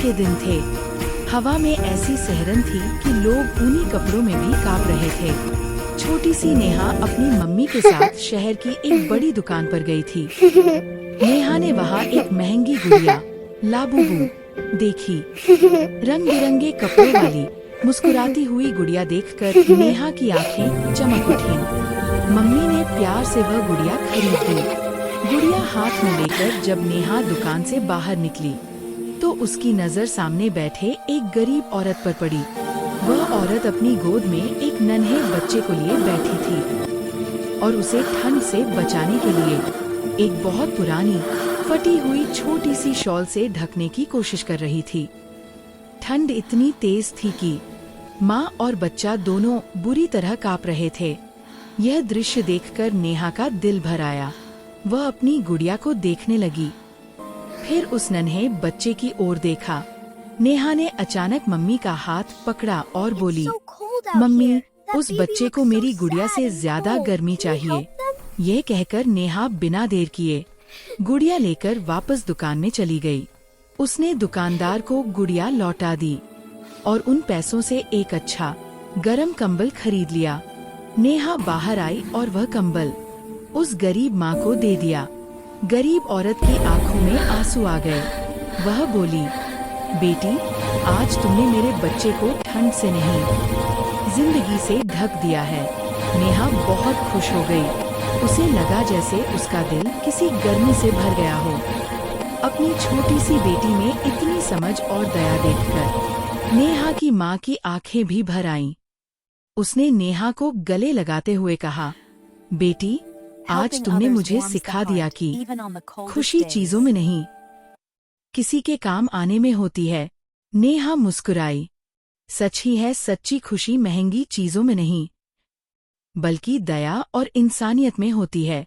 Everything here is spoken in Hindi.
के दिन थे। हवा में ऐसी सहरन थी कि लोग ऊनी कपड़ों में भी कांप रहे थे। छोटी सी नेहा अपनी मम्मी के साथ शहर की एक बड़ी दुकान पर गई थी। नेहा ने वहाँ एक महंगी गुड़िया लाबूबू देखी। रंग बिरंगे कपड़ों वाली मुस्कुराती हुई गुड़िया देखकर नेहा की आंखें चमक उठी। मम्मी ने प्यार से वह गुड़िया खरीद दी। गुड़िया हाथ में लेकर जब नेहा दुकान से बाहर निकली तो उसकी नजर सामने बैठे एक गरीब औरत पर पड़ी। वह औरत अपनी गोद में एक नन्हे बच्चे को लिए बैठी थी और उसे ठंड से बचाने के लिए एक बहुत पुरानी फटी हुई छोटी सी शॉल से ढकने की कोशिश कर रही थी। ठंड इतनी तेज थी कि माँ और बच्चा दोनों बुरी तरह कांप रहे थे। यह दृश्य देखकर नेहा का दिल भर आया। वह अपनी गुड़िया को देखने लगी, फिर उस नन्हे बच्चे की ओर देखा। नेहा ने अचानक मम्मी का हाथ पकड़ा और बोली, मम्मी, उस बच्चे को मेरी गुड़िया से ज्यादा गर्मी चाहिए। यह कहकर नेहा बिना देर किए गुड़िया लेकर वापस दुकान में चली गई। उसने दुकानदार को गुड़िया लौटा दी और उन पैसों से एक अच्छा गरम कंबल खरीद लिया। नेहा बाहर आई और वह कंबल उस गरीब माँ को दे दिया। गरीब औरत की आंखों में आंसू आ गए। वह बोली, बेटी, आज तुमने मेरे बच्चे को ठंड से नहीं, जिंदगी से ढक दिया है। नेहा बहुत खुश हो गई। उसे लगा जैसे उसका दिल किसी गर्मी से भर गया हो। अपनी छोटी सी बेटी में इतनी समझ और दया देखकर नेहा की माँ की आंखें भी भर आईं। उसने नेहा को गले लगाते हुए कहा, बेटी, आज तुमने मुझे सिखा दिया कि खुशी चीजों में नहीं, किसी के काम आने में होती है। नेहा मुस्कुराई। सच ही है, सच्ची खुशी महंगी चीजों में नहीं, बल्कि दया और इंसानियत में होती है।